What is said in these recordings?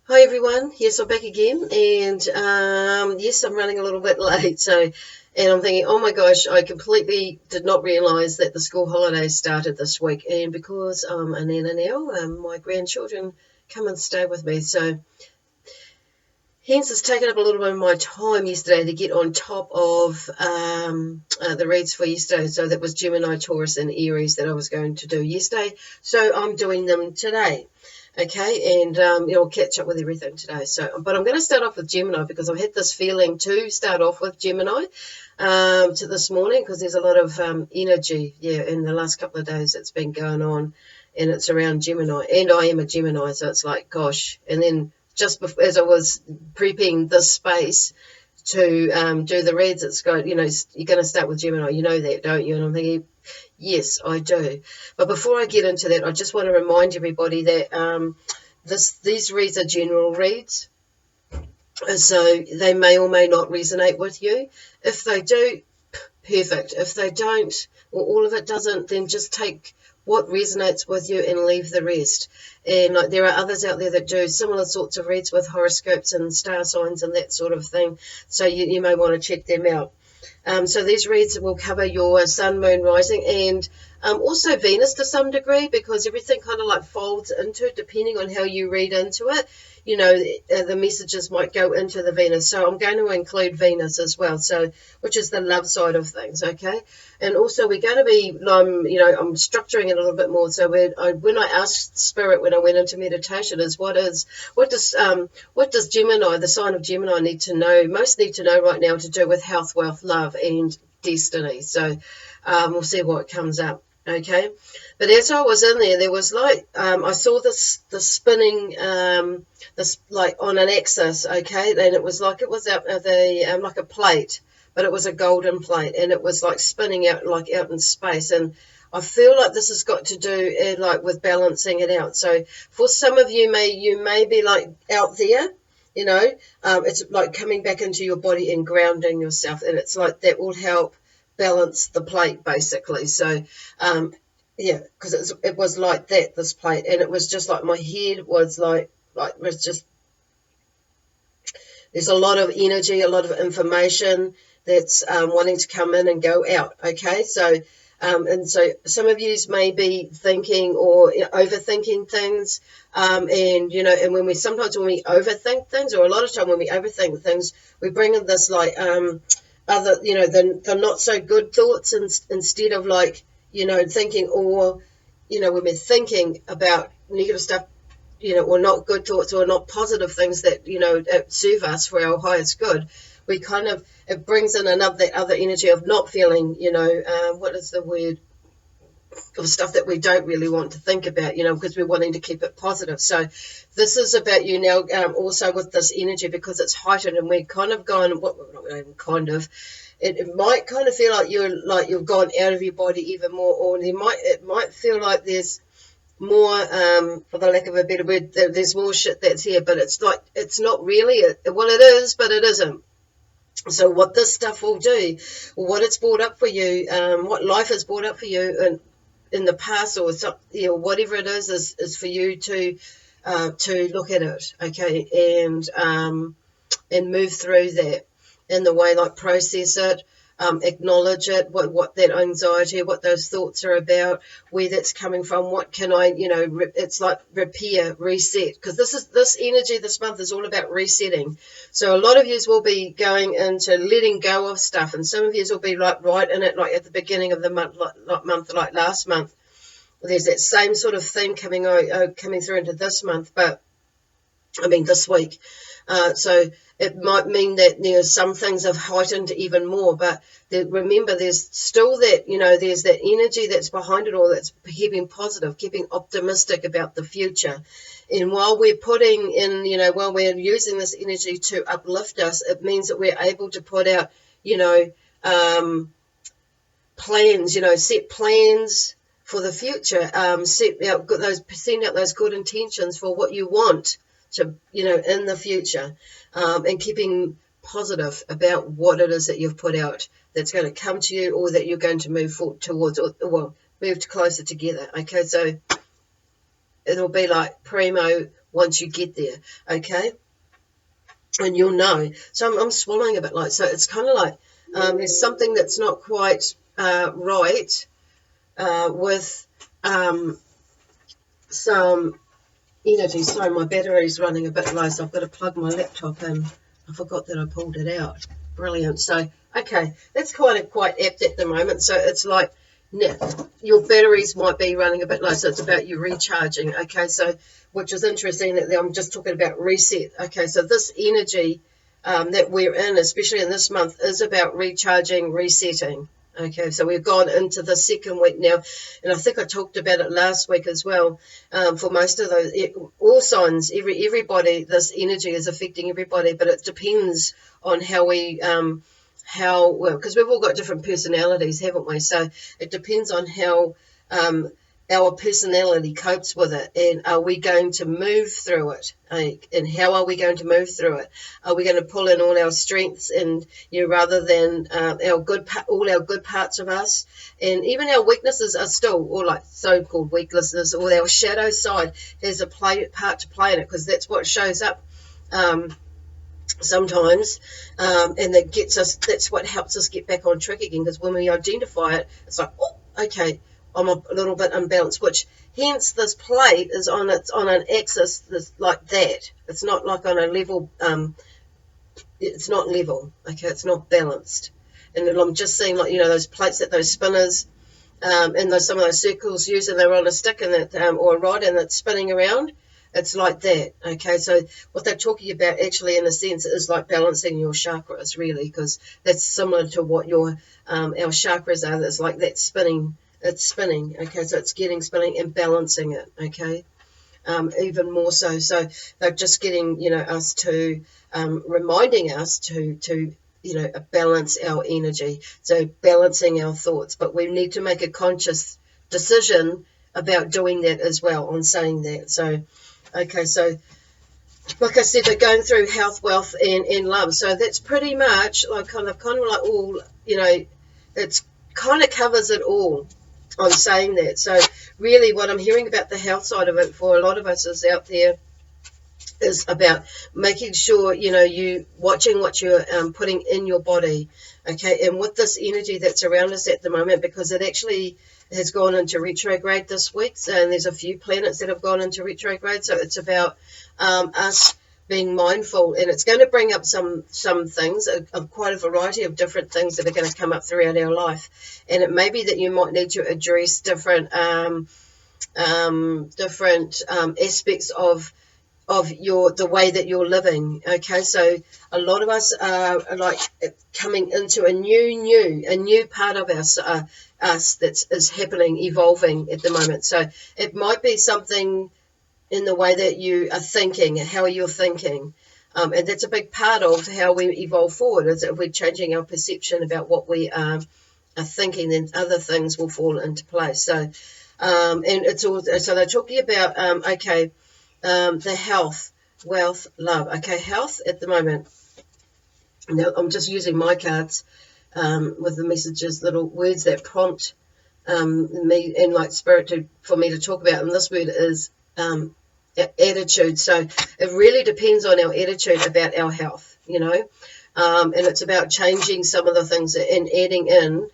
Hi everyone, yes, I'm back again, and yes, I'm running a little bit late. And I'm thinking, oh my gosh, I completely did not realise that the school holidays started this week, and because I'm a nana now, my grandchildren come and stay with me, so hence it's taken up a little bit of my time yesterday to get on top of the reads for yesterday. So that was Gemini, Taurus, and Aries that I was going to do yesterday. So I'm doing them today. Okay, and I'll catch up with everything today. But I'm going to start off with Gemini because I've had this feeling to start off with Gemini to this morning because there's a lot of energy, in the last couple of days that's been going on, and it's around Gemini. And I am a Gemini, so it's like, gosh. And then just before, as I was prepping this space to do the reads, it's got, you're going to start with Gemini. You know that, don't you? And I'm thinking, yes, I do. But before I get into that, I just want to remind everybody that these reads are general reads. So they may or may not resonate with you. If they do, perfect. If they don't, or all of it doesn't, then just take what resonates with you and leave the rest. And like there are others out there that do similar sorts of reads with horoscopes and star signs and that sort of thing. So you may want to check them out. So these reads will cover your sun, moon, rising, and also Venus to some degree, because everything kind of like folds into it depending on how you read into it. The messages might go into the Venus. So I'm going to include Venus as well, so which is the love side of things, okay? And also we're going to be, I'm structuring it a little bit more. So when I asked Spirit when I went into meditation is what does Gemini, the sign of Gemini, need to know right now to do with health, wealth, love, and destiny. So we'll see what comes up. Okay, but as I was in there was like I saw this spinning this like on an axis, okay, and it was out of the like a plate, but it was a golden plate, and it was like spinning out in space, and I feel like this has got to do like with balancing it out. So for some of you may be like out there, it's like coming back into your body and grounding yourself, and it's like that will help balance the plate basically. So because it was like that, this plate, and it was just like my head was like was just, there's a lot of energy, a lot of information that's wanting to come in and go out. Okay, so and so some of you may be thinking or overthinking things, and when we overthink things, or a lot of time when we overthink things, we bring in this like other, the not so good thoughts, instead of like, thinking, or, when we're thinking about negative stuff, or not good thoughts, or not positive things that, serve us for our highest good, we kind of, it brings in that other energy of not feeling, what is the word, of stuff that we don't really want to think about, because we're wanting to keep it positive. So this is about you now, also with this energy, because it's heightened, and we're kind of gone, it might kind of feel like you've gone out of your body even more, or it might feel like there's more, for the lack of a better word, there's more shit that's here, but it's not really, well, it is, but it isn't. So what this stuff will do, what it's brought up for you, what life has brought up for you, and in the past, or whatever it is for you to look at it, okay, and move through that in the way, like process it, acknowledge it, what that anxiety, what those thoughts are about, where that's coming from, what can I, it's like repair, reset, because this energy this month is all about resetting. So a lot of you will be going into letting go of stuff, and some of you will be like right in it, like at the beginning of the month, like last month. There's that same sort of theme coming through into this month, but I mean this week. So it might mean that some things have heightened even more, but remember, there's still that, there's that energy that's behind it all, that's keeping positive, keeping optimistic about the future. And while we're putting in, while we're using this energy to uplift us, it means that we're able to put out, plans, set plans for the future, send out those good intentions for what you want to, in the future, and keeping positive about what it is that you've put out that's going to come to you, or that you're going to move forward towards, or move closer together. Okay, so it'll be like primo once you get there, okay? And you'll know. So I'm swallowing a bit light. So it's kind of like there's something that's not quite right with some energy. Sorry, my battery's running a bit low, so I've got to plug my laptop in. I forgot that I pulled it out. Brilliant. So, okay, that's quite apt at the moment. So it's like your batteries might be running a bit low, so it's about you recharging. Okay, so which is interesting that I'm just talking about reset. Okay, so this energy that we're in, especially in this month, is about recharging, resetting. Okay, so we've gone into the second week now, and I think I talked about it last week as well. For most of those, all signs, everybody, this energy is affecting everybody, but it depends on how we, because we've all got different personalities, haven't we? So it depends on how our personality copes with it, and are we going to move through it, and how are we going to move through it? Are we going to pull in all our strengths, and rather than all our good parts of us, and even our weaknesses are still, or like so-called weaknesses, or our shadow side has a part to play in it, because that's what shows up sometimes, and that's what helps us get back on track again, because when we identify it, it's like, oh, okay, I'm a little bit unbalanced, which hence this plate is on an axis that's like that. It's not like on a level, it's not level, okay, it's not balanced. And I'm just seeing, like, those plates that those spinners and some of those circles use, and they're on a stick and or a rod, and it's spinning around. It's like that, okay? So what they're talking about actually, in a sense, is like balancing your chakras, really, because that's similar to what our chakras are. It's like that spinning. It's spinning, okay? So it's getting spinning and balancing it, okay? Even more so. So they're just getting, us to, reminding us to balance our energy. So balancing our thoughts. But we need to make a conscious decision about doing that as well, on saying that. So, okay, so like I said, they're going through health, wealth, and love. So that's pretty much like kind of like all, it's kind of covers it all on saying that. So really what I'm hearing about the health side of it for a lot of us is out there is about making sure, you watching what you're putting in your body, okay, and with this energy that's around us at the moment, because it actually has gone into retrograde this week, and there's a few planets that have gone into retrograde, so it's about us being mindful, and it's going to bring up some things, quite a variety of different things that are going to come up throughout our life, and it may be that you might need to address different aspects of the way that you're living, okay? So a lot of us are like coming into a new part of us that is happening, evolving at the moment. So it might be something in the way that you are thinking, how you're thinking, and that's a big part of how we evolve forward, is if we're changing our perception about what we are thinking, then other things will fall into place. So and it's all, so they're talking about the health, wealth, love. Okay, health at the moment. Now I'm just using my cards with the messages, little words that prompt me and like spirit for me to talk about. And this word is attitude. So it really depends on our attitude about our health, and it's about changing some of the things and adding in.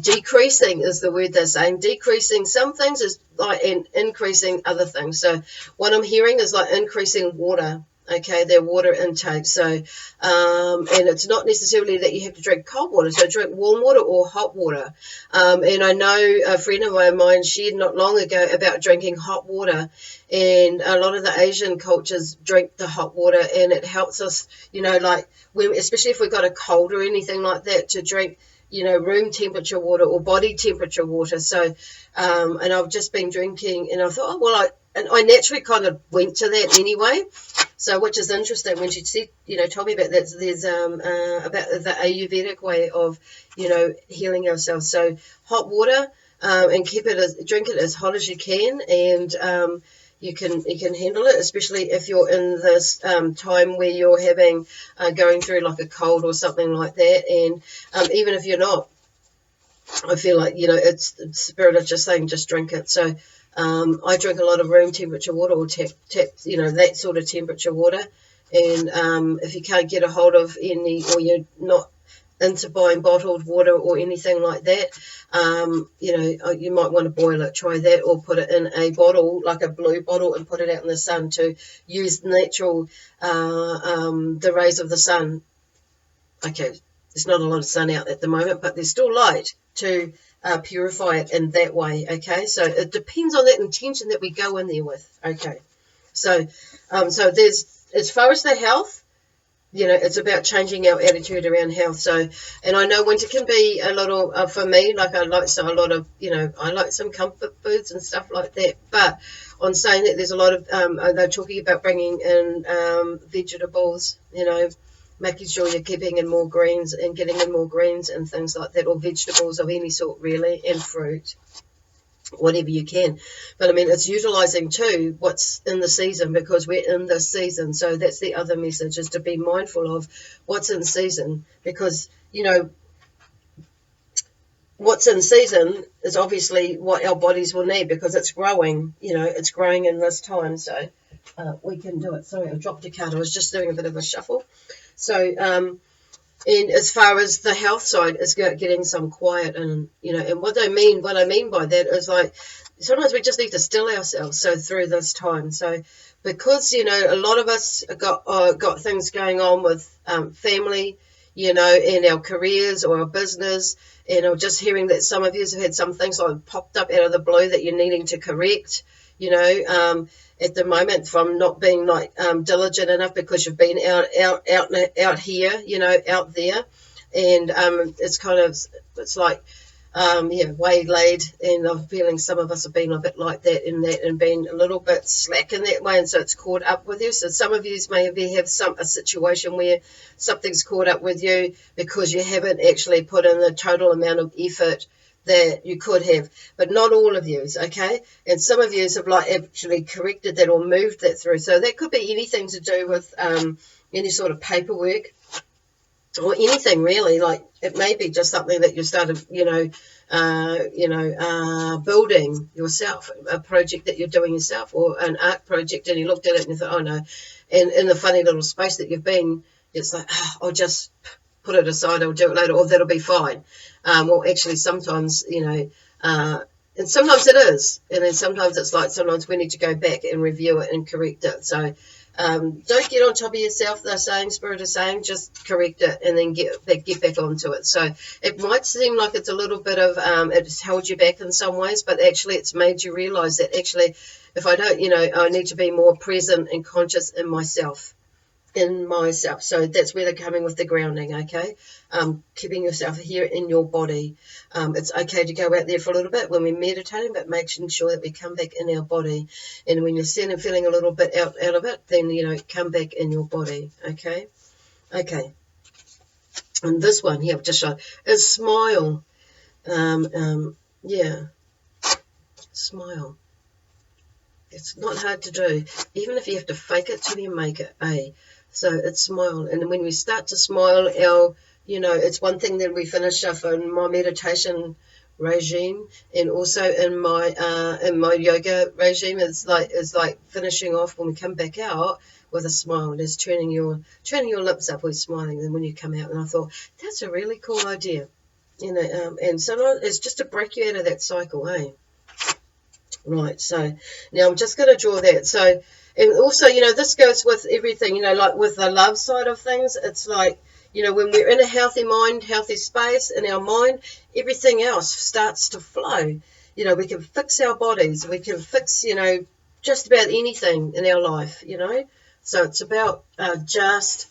Decreasing is the word they're saying. Decreasing some things is like and increasing other things. So what I'm hearing is like increasing water, okay, their water intake. So and it's not necessarily that you have to drink cold water. So drink warm water or hot water. And I know a friend of mine shared not long ago about drinking hot water, and a lot of the Asian cultures drink the hot water, and it helps us, like especially if we've got a cold or anything like that, to drink room temperature water or body temperature water. So, and I've just been drinking, and I thought, I naturally kind of went to that anyway. So, which is interesting when she said, told me about that. There's about the Ayurvedic way of, healing ourselves. So, hot water, and drink it as hot as you can, and you can handle it, especially if you're in this time where you're having going through like a cold or something like that. And even if you're not, I feel like it's spirit is just saying just drink it. So I drink a lot of room temperature water, or tap, you know, that sort of temperature water. And if you can't get a hold of any, or you're not into buying bottled water or anything like that, you know, you might want to boil it. Try that, or put it in a bottle, like a blue bottle, and put it out in the sun to use natural, the rays of the sun. Okay, there's not a lot of sun out at the moment, but there's still light to purify it in that way. Okay, so it depends on that intention that we go in there with. Okay, so so there's, as far as the health, you know, it's about changing our attitude around health. So, and I know winter can be a little, for me, like I like a lot of, you know, I like some comfort foods and stuff like that. But on saying that, there's a lot of, they're talking about bringing in vegetables, you know, making sure you're keeping in more greens and getting in more greens and things like that, or vegetables of any sort really, and fruit, whatever you can. But I mean, it's utilizing too what's in the season, because we're in this season. So that's the other message, is to be mindful of what's in season, because, you know, what's in season is obviously what our bodies will need, because it's growing, you know, it's growing in this time. So we can do it. Sorry, I dropped a card. I was just doing a bit of a shuffle. So and as far as the health side, it's getting some quiet, and, you know, and what I mean by that is, like, sometimes we just need to still ourselves. So through this time, so because, you know, a lot of us got things going on with family, you know, in our careers or our business, and I'm just hearing that some of you have had some things like popped up out of the blue that you're needing to correct, you know, at the moment, from not being like diligent enough, because you've been out here, you know, out there, and it's kind of, it's like yeah, waylaid, and I'm feeling some of us have been a bit like that in that, and been a little bit slack in that way, and so it's caught up with you. So some of you maybe have a situation where something's caught up with you because you haven't actually put in the total amount of effort that you could have, but not all of yous, okay? And some of yous have like actually corrected that or moved that through. So that could be anything to do with any sort of paperwork, or anything really. Like, it may be just something that you started, building yourself, a project that you're doing yourself, or an art project, and you looked at it and you thought, oh no, and in the funny little space that you've been, it's like, oh, I'll just put it aside, I'll do it later, or that'll be fine. Well, actually, sometimes, you know, and sometimes it is, and then sometimes it's like, sometimes we need to go back and review it and correct it. So don't get on top of yourself, they're saying, Spirit is saying, just correct it and then get back onto it. So it might seem like it's a little bit of, it's held you back in some ways, but actually it's made you realize that actually, if I don't, you know, I need to be more present and conscious in myself. So that's where they're coming with the grounding, okay? Keeping yourself here in your body. It's okay to go out there for a little bit when we're meditating, but making sure that we come back in our body. And when you're feeling a little bit out of it, then, you know, come back in your body, okay? Okay. And this one here, I've just shown, is smile. Yeah, smile. It's not hard to do, even if you have to fake it till you make it, eh? So it's smile, and when we start to smile, you know, it's one thing that we finish off in my meditation regime, and also in my yoga regime. It's like finishing off when we come back out with a smile. It's turning your lips up with smiling, and when you come out. And I thought, that's a really cool idea, you know. And so it's just to break you out of that cycle, eh? Right, so now I'm just going to draw that. So, and also, you know, this goes with everything, you know, like with the love side of things. It's like, you know, when we're in a healthy mind, healthy space in our mind, everything else starts to flow. You know, we can fix our bodies. We can fix, you know, just about anything in our life, you know. So it's about just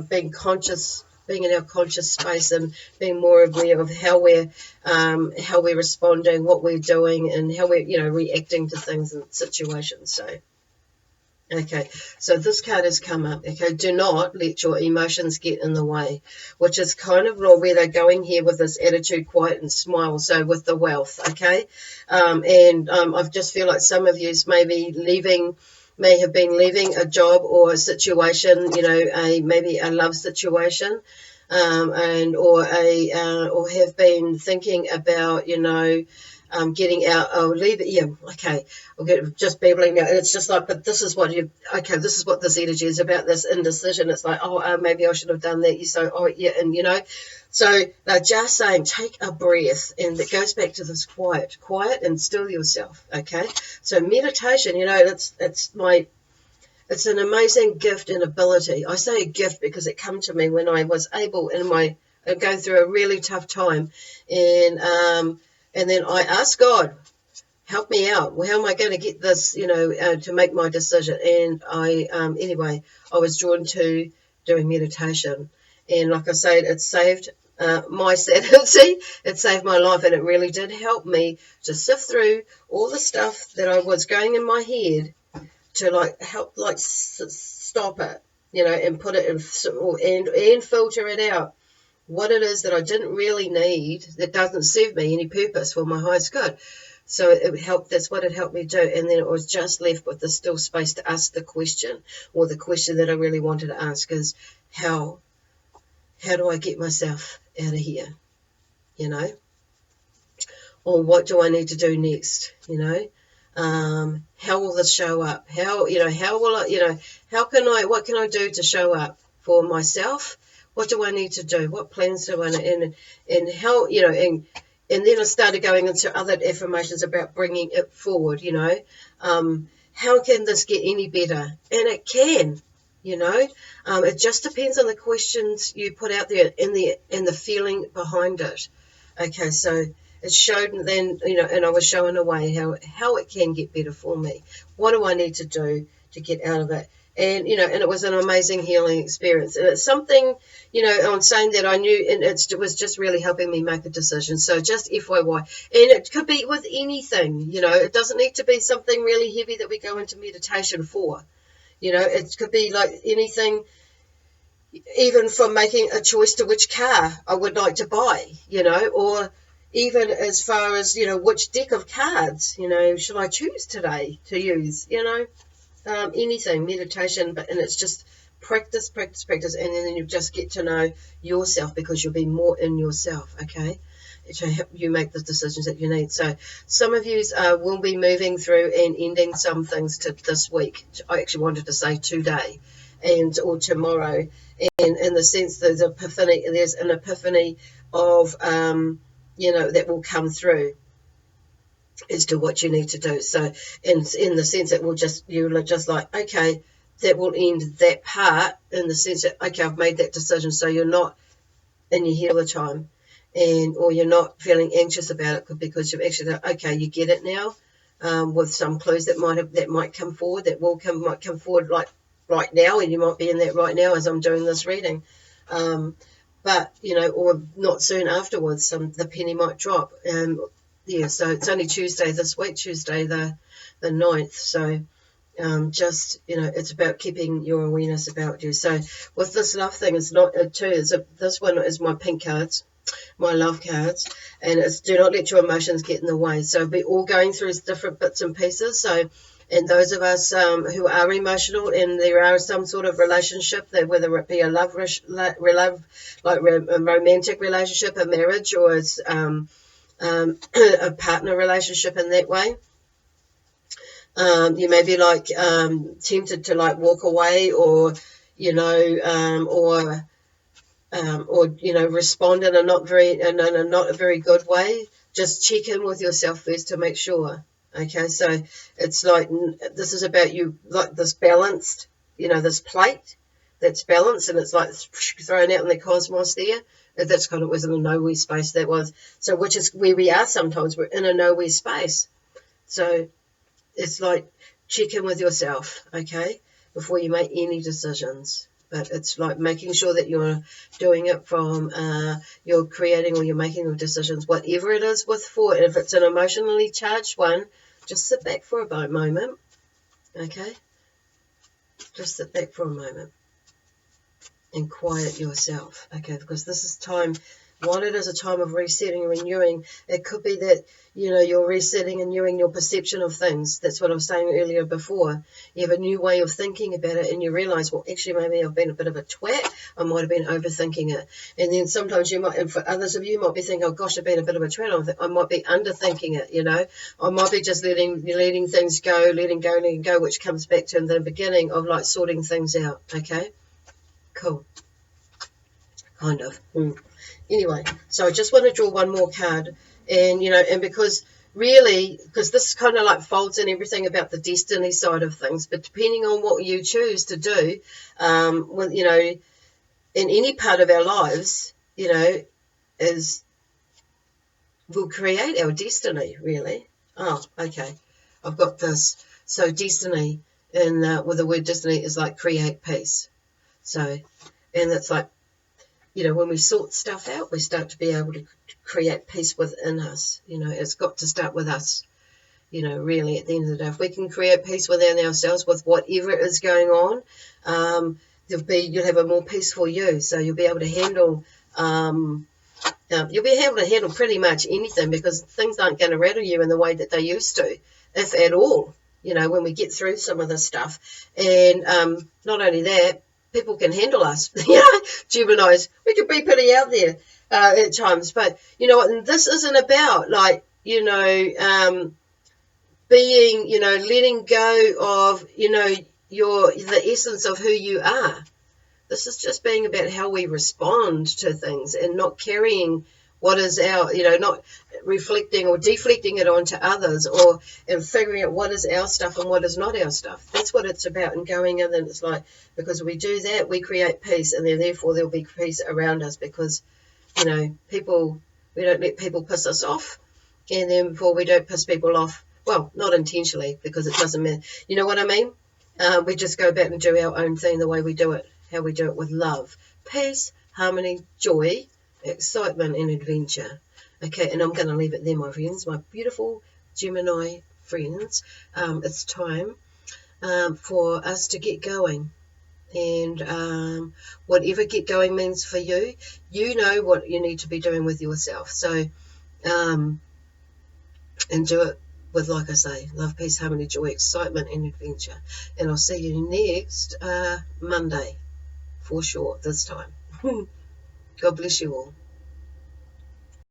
being conscious, being in our conscious space, and being more aware of how we're responding, what we're doing, and how we're, you know, reacting to things and situations. So, okay, so this card has come up. Okay, do not let your emotions get in the way, which is kind of where they're going here with this attitude, quiet, and smile. So with the wealth, okay, I just feel like some of you may have been leaving a job or a situation, you know, maybe a love situation, or have been thinking about, you know, getting out, oh, leave it, yeah, okay, I'll get just babbling now, and it's just like, but this is what this is what this energy is about, this indecision. It's like, oh, maybe I should have done that. You so, oh, yeah, and so they're just saying, take a breath, and it goes back to this quiet, and still yourself, okay? So meditation, it's an amazing gift and ability. I say a gift because it came to me when I was able going through a really tough time, and then I asked God, help me out. Well, how am I going to get this, to make my decision? And I was drawn to doing meditation. And like I said, it saved my sanity. It saved my life. And it really did help me to sift through all the stuff that I was going in my head to help stop it, and put it in, and filter it out. What it is that I didn't really need, that doesn't serve me any purpose for my highest good. So it helped. That's what it helped me do. And then it was just left with the still space to ask the question, or the question that I really wanted to ask is, how do I get myself out of here? Or what do I need to do next? How will this show up? How will I, what can I do to show up for myself? What do I need to do? What plans do I need? And how, and then I started going into other affirmations about bringing it forward, how can this get any better? And it can, it just depends on the questions you put out there and the feeling behind it. Okay, so it showed then, and I was showing a way how it can get better for me. What do I need to do to get out of it? And, and it was an amazing healing experience. And it's something, I'm saying that I knew, and it was just really helping me make a decision. So just FYI. And it could be with anything, it doesn't need to be something really heavy that we go into meditation for. It could be like anything, even from making a choice to which car I would like to buy, or even as far as, which deck of cards, should I choose today to use, anything, meditation, and it's just practice, and then you just get to know yourself, because you'll be more in yourself, okay, to help you make the decisions that you need. So some of you will be moving through and ending some things to this week. I actually wanted to say today or tomorrow, and in the sense there's an epiphany of that will come through as to what you need to do. So in the sense that you're just like, okay, that will end that part, in the sense that, okay, I've made that decision. So you're not in your head all the time, or you're not feeling anxious about it, because you've actually, okay, you get it now, with some clues that might come forward, might come forward like right now, and you might be in that right now as I'm doing this reading. But, or not soon afterwards, the penny might drop. So it's only Tuesday this week, Tuesday the 9th. So it's about keeping your awareness about you. So with this love thing, it's not this one is my pink cards, my love cards, and it's do not let your emotions get in the way. So we're all going through different bits and pieces. So, and those of us who are emotional, and there are some sort of relationship, that whether it be a romantic relationship, a marriage, or it's a partner relationship in that way, you may be tempted to walk away, or respond in a not a very good way. Just check in with yourself first to make sure. Okay, so it's this is about you, this balanced, this plate that's balanced, and it's thrown out in the cosmos there. That's kind of was in a nowhere space, that was. So which is where we are sometimes. We're in a nowhere space. So it's check in with yourself, okay, before you make any decisions. But it's making sure that you're doing it from, you're creating, or you're making your decisions, whatever it is if it's an emotionally charged one, just sit back for a moment, okay? Just sit back for a moment and quiet yourself, okay? Because this is time while it is a time of resetting and renewing, it could be that, you know, you're resetting and renewing your perception of things. That's what I was saying earlier before. You have a new way of thinking about it, and you realise, well, actually, maybe I've been a bit of a twat. I might have been overthinking it. And then sometimes you might, and for others of you, might be thinking, oh, gosh, I've been a bit of a twat. I might be underthinking it, you know. I might be just letting things go, letting go, which comes back to the beginning of, like, sorting things out, okay? Cool. Kind of. Anyway, so I just want to draw one more card, and, you know, and because this kind of like folds in everything about the destiny side of things, but depending on what you choose to do, you know, in any part of our lives, you know, we'll create our destiny, really. Oh, okay. I've got this. So destiny, and with the word destiny is like create peace. So, and it's like, you know, when we sort stuff out, we start to be able to create peace within us. You know, it's got to start with us, you know, really, at the end of the day. If we can create peace within ourselves with whatever is going on, you'll have a more peaceful you. So you'll be able to handle, pretty much anything, because things aren't going to rattle you in the way that they used to, if at all, you know, when we get through some of this stuff. And not only that, people can handle us. You know, Geminis, we can be pretty out there at times. But you know what? And this isn't about, like, you know, being, you know, letting go of, you know, the essence of who you are. This is just being about how we respond to things, and not carrying what is our, you know, not reflecting or deflecting it onto others, and figuring out what is our stuff and what is not our stuff. That's what it's about, and going in, and it's like, because we do that, we create peace, and then therefore there'll be peace around us, because, you know, we don't let people piss us off, and then before we don't piss people off, well, not intentionally, because it doesn't matter. You know what I mean? We just go back and do our own thing the way we do it, how we do it, with love, peace, harmony, joy, excitement, and adventure. Okay, and I'm going to leave it there, my friends, my beautiful Gemini friends. It's time for us to get going. And whatever get going means for you, you know what you need to be doing with yourself. So, and do it with, like I say, love, peace, harmony, joy, excitement, and adventure. And I'll see you next Monday, for sure, this time. God bless you all.